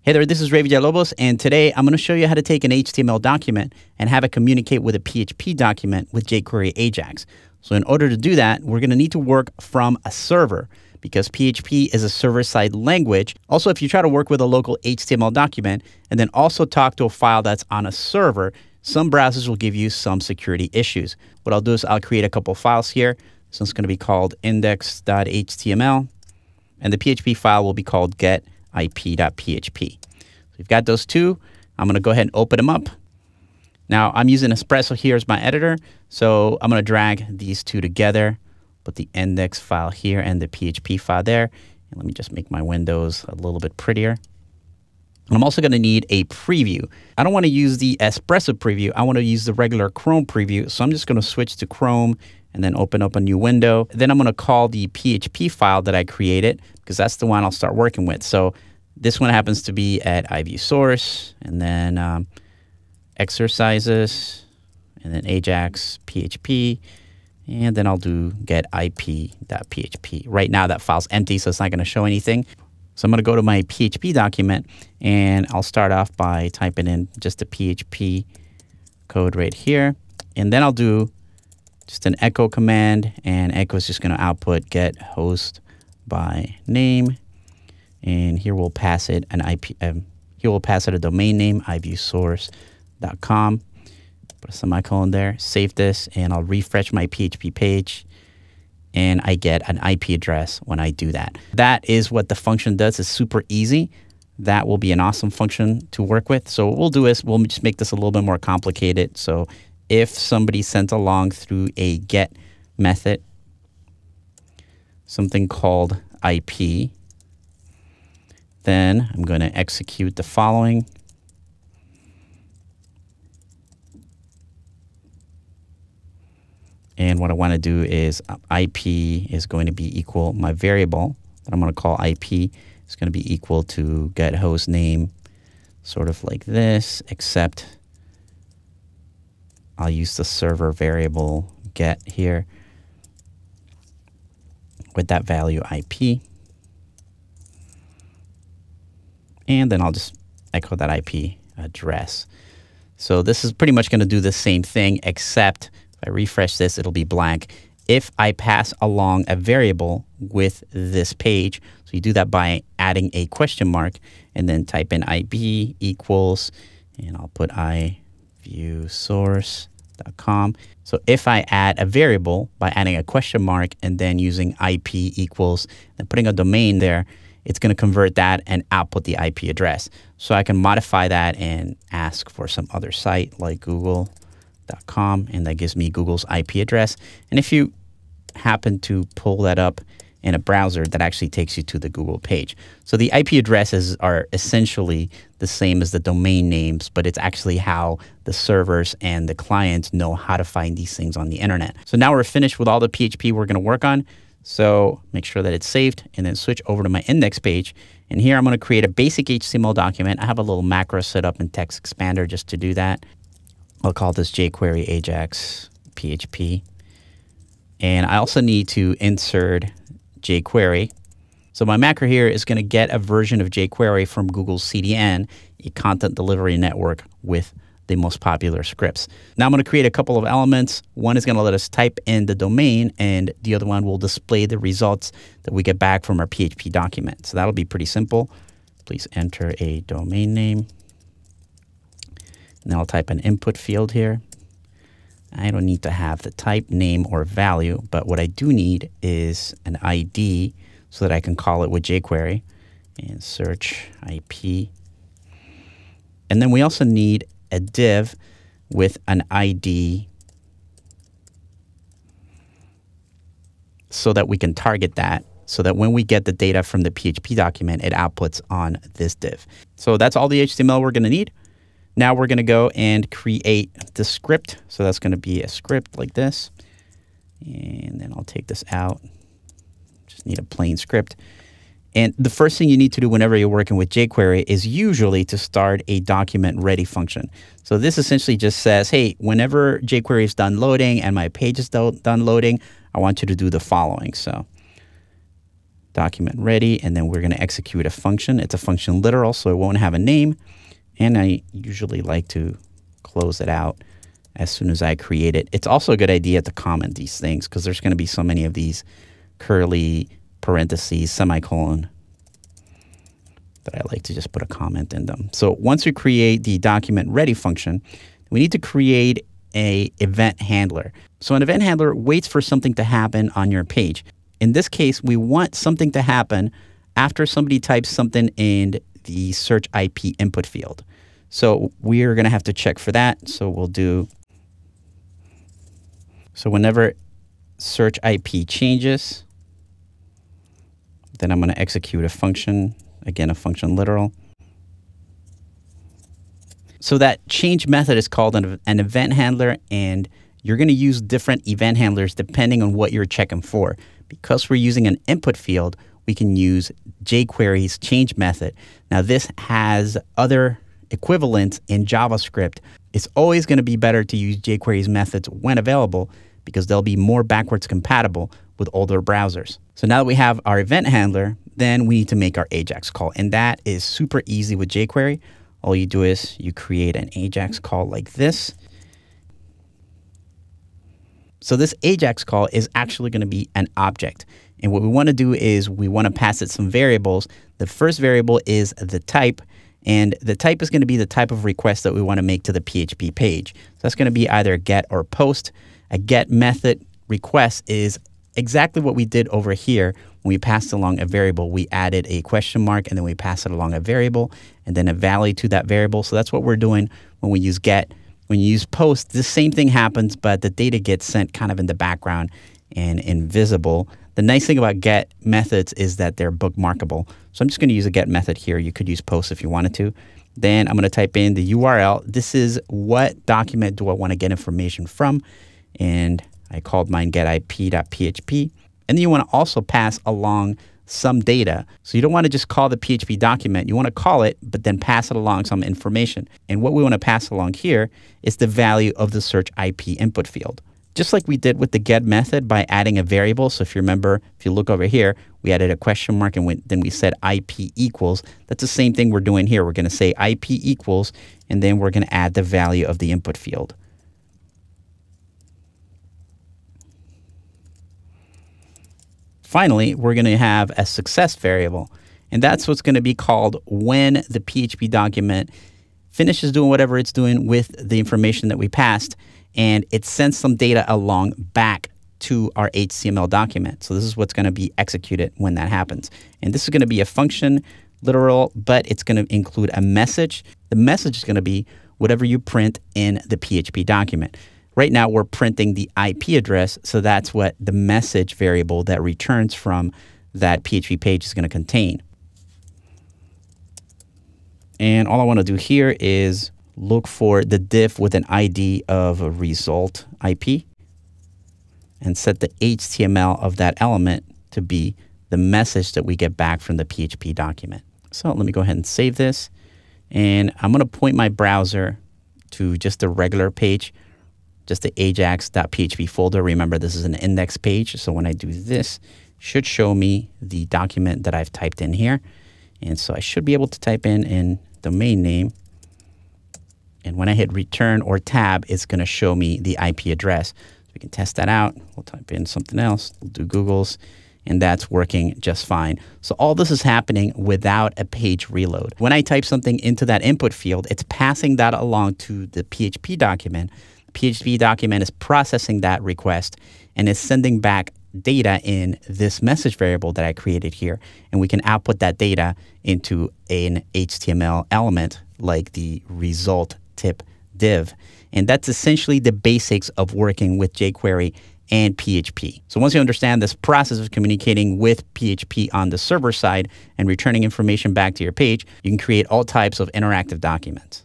Hey there, this is Ray Villalobos, and today I'm going to show you how to take an HTML document and have it communicate with a PHP document with jQuery Ajax. So in order to do that, we're going to need to work from a server because PHP is a server-side language. Also, if you try to work with a local HTML document and then also talk to a file that's on a server, some browsers will give you some security issues. What I'll do is I'll create a couple files here. This one's going to be called index.html, and the PHP file will be called getIP.php. So we've got those two. I'm going to go ahead and open them up. Now I'm using Espresso here as my editor, so I'm going to drag these two together, put the index file here and the PHP file there. And let me just make my windows a little bit prettier. And I'm also going to need a preview. I don't want to use the Espresso preview. I want to use the regular Chrome preview. So I'm just going to switch to Chrome and then open up a new window. Then I'm going to call the PHP file that I created because that's the one I'll start working with. So this one happens to be at iViewSource, and then exercises, and then Ajax PHP, and then I'll do getIP.php. Right now that file's empty, so it's not going to show anything. So I'm going to go to my PHP document, and I'll start off by typing in just the PHP code right here, and then I'll do just an echo command, and echo is just going to output get host by name, and here we'll pass it an IP. Here we'll pass it a domain name, iViewSource.com. Put a semicolon there. Save this, and I'll refresh my PHP page, and I get an IP address when I do that. That is what the function does. It's super easy. That will be an awesome function to work with. So what we'll do is we'll just make this a little bit more complicated. So if somebody sent along through a get method something called IP, then I'm going to execute the following. And what I want to do is IP is going to be equal, my variable that I'm going to call IP is going to be equal to get host name, sort of like this, except I'll use the server variable get here with that value IP. And then I'll just echo that IP address. So this is pretty much going to do the same thing, except if I refresh this, it'll be blank. If I pass along a variable with this page, so you do that by adding a question mark and then type in IP equals, and I'll put iViewSource.com. So if I add a variable by adding a question mark and then using IP equals and putting a domain there, it's going to convert that and output the IP address. So I can modify that and ask for some other site like Google.com, and that gives me Google's IP address. And if you happen to pull that up in a browser, that actually takes you to the Google page. So the IP addresses are essentially the same as the domain names, but it's actually how the servers and the clients know how to find these things on the internet. So now we're finished with all the PHP we're going to work on. So make sure that it's saved and then switch over to my index page. And here I'm going to create a basic HTML document. I have a little macro set up in Text Expander just to do that. I'll call this jQuery Ajax PHP. And I also need to insert jQuery. So my macro here is going to get a version of jQuery from Google's CDN, a content delivery network with the most popular scripts. Now I'm going to create a couple of elements. One is going to let us type in the domain, and the other one will display the results that we get back from our PHP document. So that'll be pretty simple. Please enter a domain name. And I'll type an input field here. I don't need to have the type, name, or value, but what I do need is an ID so that I can call it with jQuery and search IP. And then we also need a div with an ID so that we can target that, so that when we get the data from the PHP document, it outputs on this div. So that's all the HTML we're going to need. Now we're going to go and create the script. So that's going to be a script like this. And then I'll take this out. Just need a plain script. And the first thing you need to do whenever you're working with jQuery is usually to start a document ready function. So this essentially just says, hey, whenever jQuery is done loading and my page is done loading, I want you to do the following. So document ready, and then we're going to execute a function. It's a function literal, so it won't have a name. And I usually like to close it out as soon as I create it. It's also a good idea to comment these things because there's going to be so many of these curly parentheses, semicolon, that I like to just put a comment in them. So once we create the document ready function, we need to create an event handler. So an event handler waits for something to happen on your page. In this case, we want something to happen after somebody types something in the search IP input field. So we're going to have to check for that. So we'll do, so whenever search IP changes, then I'm going to execute a function, again, a function literal. So that change method is called an event handler, and you're going to use different event handlers depending on what you're checking for. Because we're using an input field, we can use jQuery's change method. Now this has other equivalents in JavaScript. It's always going to be better to use jQuery's methods when available because they'll be more backwards compatible with older browsers. So now that we have our event handler, then we need to make our Ajax call. And that is super easy with jQuery. All you do is you create an Ajax call like this. So this Ajax call is actually going to be an object. And what we want to do is we want to pass it some variables. The first variable is the type. And the type is going to be the type of request that we want to make to the PHP page. So that's going to be either get or post. A get method request is exactly what we did over here when we passed along a variable. We added a question mark and then we pass it along a variable and then a value to that variable. So that's what we're doing when we use get. When you use post, the same thing happens, but the data gets sent kind of in the background and invisible. The nice thing about get methods is that they're bookmarkable. So I'm just going to use a get method here. You could use post if you wanted to. Then I'm going to type in the URL. This is what document do I want to get information from. And I called mine getIP.php. And then you want to also pass along some data. So you don't want to just call the PHP document. You want to call it, but then pass it along some information. And what we want to pass along here is the value of the search IP input field. Just like we did with the get method by adding a variable. So if you remember, if you look over here, we added a question mark and then we said IP equals. That's the same thing we're doing here. We're going to say IP equals, and then we're going to add the value of the input field. Finally, we're going to have a success variable, and that's what's going to be called when the PHP document finishes doing whatever it's doing with the information that we passed, and it sends some data along back to our HTML document. So this is what's going to be executed when that happens. And this is going to be a function, literal, but it's going to include a message. The message is going to be whatever you print in the PHP document. Right now, we're printing the IP address, so that's what the message variable that returns from that PHP page is going to contain. And all I want to do here is look for the div with an ID of a result IP and set the HTML of that element to be the message that we get back from the PHP document. So let me go ahead and save this. And I'm going to point my browser to just a regular page, just the ajax.php folder. Remember, this is an index page. So when I do this, it should show me the document that I've typed in here. And so I should be able to type in domain name. And when I hit return or tab, it's going to show me the IP address. So we can test that out. We'll type in something else. We'll do Google's. And that's working just fine. So all this is happening without a page reload. When I type something into that input field, it's passing that along to the PHP document. The PHP document is processing that request and is sending back data in this message variable that I created here. And we can output that data into an HTML element like the result tip div. And that's essentially the basics of working with jQuery and PHP. So once you understand this process of communicating with PHP on the server side and returning information back to your page, you can create all types of interactive documents.